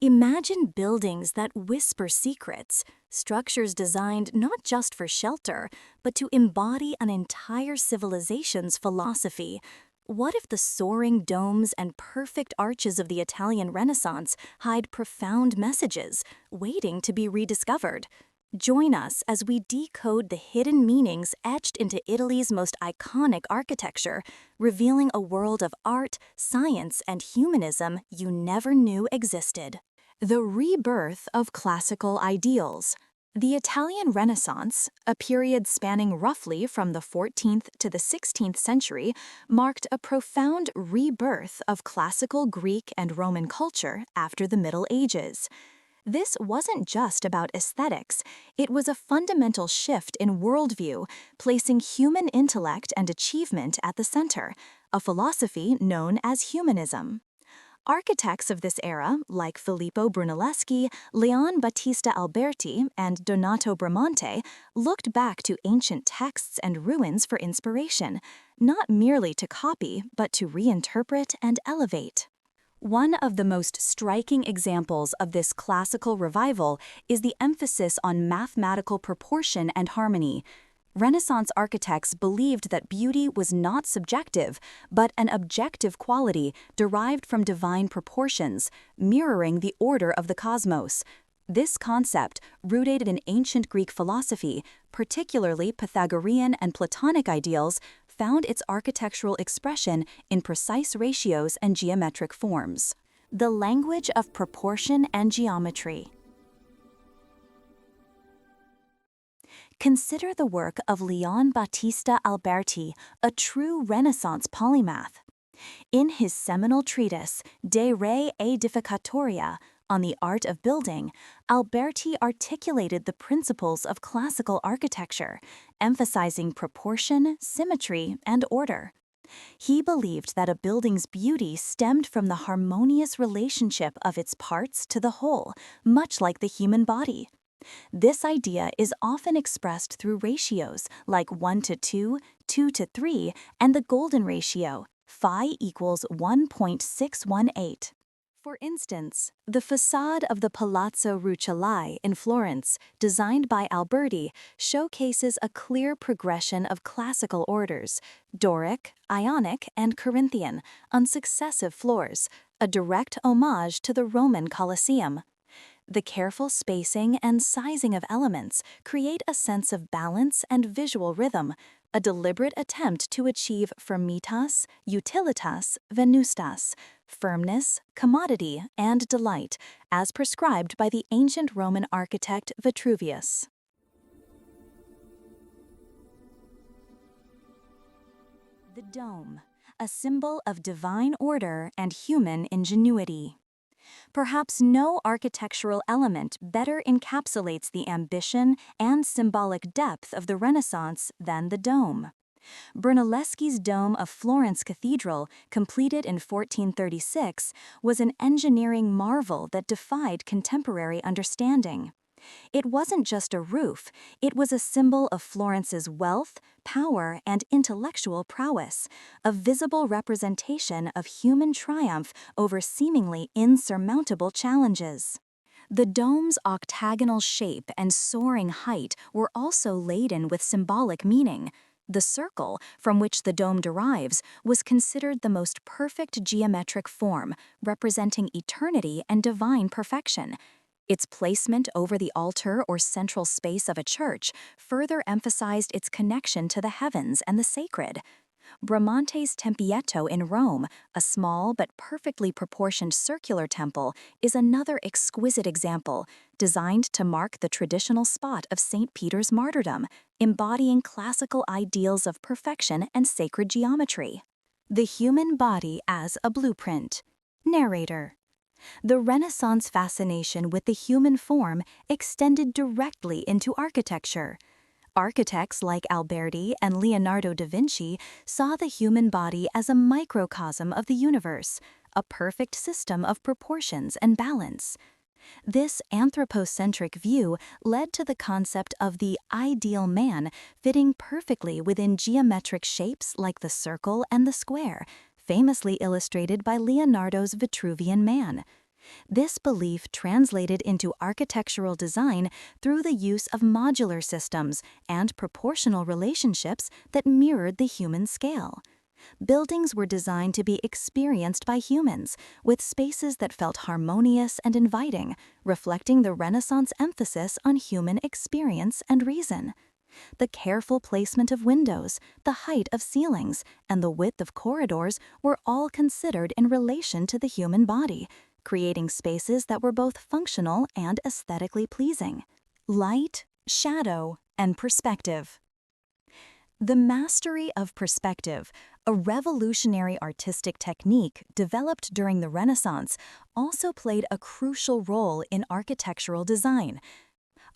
Imagine buildings that whisper secrets, structures designed not just for shelter, but to embody an entire civilization's philosophy. What if the soaring domes and perfect arches of the Italian Renaissance hide profound messages, waiting to be rediscovered? Join us as we decode the hidden meanings etched into Italy's most iconic architecture, revealing a world of art, science, and humanism you never knew existed. The rebirth of classical ideals. The Italian Renaissance, a period spanning roughly from the 14th to the 16th century, marked a profound rebirth of classical Greek and Roman culture after the Middle Ages. This wasn't just about aesthetics, it was a fundamental shift in worldview, placing human intellect and achievement at the center, a philosophy known as humanism. Architects of this era, like Filippo Brunelleschi, Leon Battista Alberti, and Donato Bramante, looked back to ancient texts and ruins for inspiration, not merely to copy, but to reinterpret and elevate. One of the most striking examples of this classical revival is the emphasis on mathematical proportion and harmony. Renaissance architects believed that beauty was not subjective, but an objective quality derived from divine proportions, mirroring the order of the cosmos. This concept, rooted in ancient Greek philosophy, particularly Pythagorean and Platonic ideals, found its architectural expression in precise ratios and geometric forms. The language of proportion and geometry. Consider the work of Leon Battista Alberti, a true Renaissance polymath. In his seminal treatise, De Re Edificatoria, on the art of building, Alberti articulated the principles of classical architecture, emphasizing proportion, symmetry, and order. He believed that a building's beauty stemmed from the harmonious relationship of its parts to the whole, much like the human body. This idea is often expressed through ratios like 1:2, 2:3, and the golden ratio, phi equals 1.618. For instance, the façade of the Palazzo Rucellai in Florence, designed by Alberti, showcases a clear progression of classical orders, Doric, Ionic, and Corinthian, on successive floors, a direct homage to the Roman Colosseum. The careful spacing and sizing of elements create a sense of balance and visual rhythm, a deliberate attempt to achieve firmitas, utilitas, venustas, firmness, commodity, and delight, as prescribed by the ancient Roman architect Vitruvius. The dome, a symbol of divine order and human ingenuity. Perhaps no architectural element better encapsulates the ambition and symbolic depth of the Renaissance than the dome. Brunelleschi's dome of Florence Cathedral, completed in 1436, was an engineering marvel that defied contemporary understanding. It wasn't just a roof, it was a symbol of Florence's wealth, power, and intellectual prowess, a visible representation of human triumph over seemingly insurmountable challenges. The dome's octagonal shape and soaring height were also laden with symbolic meaning. The circle, from which the dome derives, was considered the most perfect geometric form, representing eternity and divine perfection. Its placement over the altar or central space of a church further emphasized its connection to the heavens and the sacred. Bramante's Tempietto in Rome, a small but perfectly proportioned circular temple, is another exquisite example, designed to mark the traditional spot of St. Peter's martyrdom, embodying classical ideals of perfection and sacred geometry. The human body as a blueprint. Narrator. The Renaissance fascination with the human form extended directly into architecture. Architects like Alberti and Leonardo da Vinci saw the human body as a microcosm of the universe, a perfect system of proportions and balance. This anthropocentric view led to the concept of the ideal man fitting perfectly within geometric shapes like the circle and the square, famously illustrated by Leonardo's Vitruvian Man. This belief translated into architectural design through the use of modular systems and proportional relationships that mirrored the human scale. Buildings were designed to be experienced by humans, with spaces that felt harmonious and inviting, reflecting the Renaissance emphasis on human experience and reason. The careful placement of windows, the height of ceilings, and the width of corridors were all considered in relation to the human body, creating spaces that were both functional and aesthetically pleasing. Light, shadow, and perspective. The mastery of perspective, a revolutionary artistic technique developed during the Renaissance, also played a crucial role in architectural design.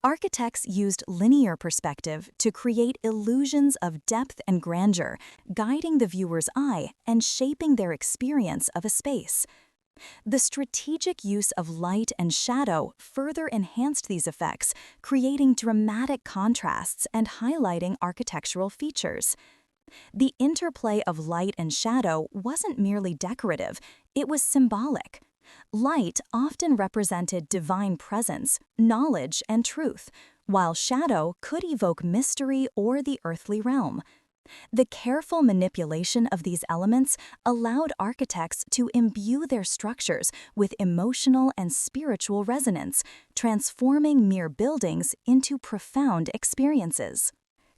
Architects used linear perspective to create illusions of depth and grandeur, guiding the viewer's eye and shaping their experience of a space. The strategic use of light and shadow further enhanced these effects, creating dramatic contrasts and highlighting architectural features. The interplay of light and shadow wasn't merely decorative, it was symbolic. Light often represented divine presence, knowledge, and truth, while shadow could evoke mystery or the earthly realm. The careful manipulation of these elements allowed architects to imbue their structures with emotional and spiritual resonance, transforming mere buildings into profound experiences.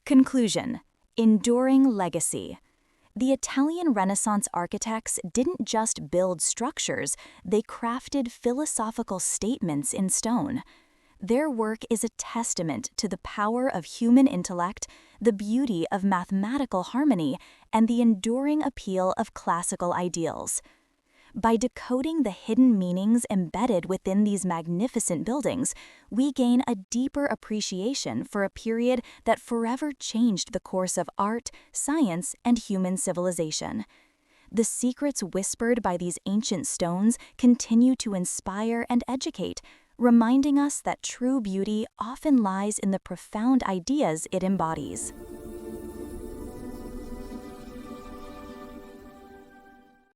Conclusion: enduring legacy. The Italian Renaissance architects didn't just build structures, they crafted philosophical statements in stone. Their work is a testament to the power of human intellect, the beauty of mathematical harmony, and the enduring appeal of classical ideals. By decoding the hidden meanings embedded within these magnificent buildings, we gain a deeper appreciation for a period that forever changed the course of art, science, and human civilization. The secrets whispered by these ancient stones continue to inspire and educate, reminding us that true beauty often lies in the profound ideas it embodies.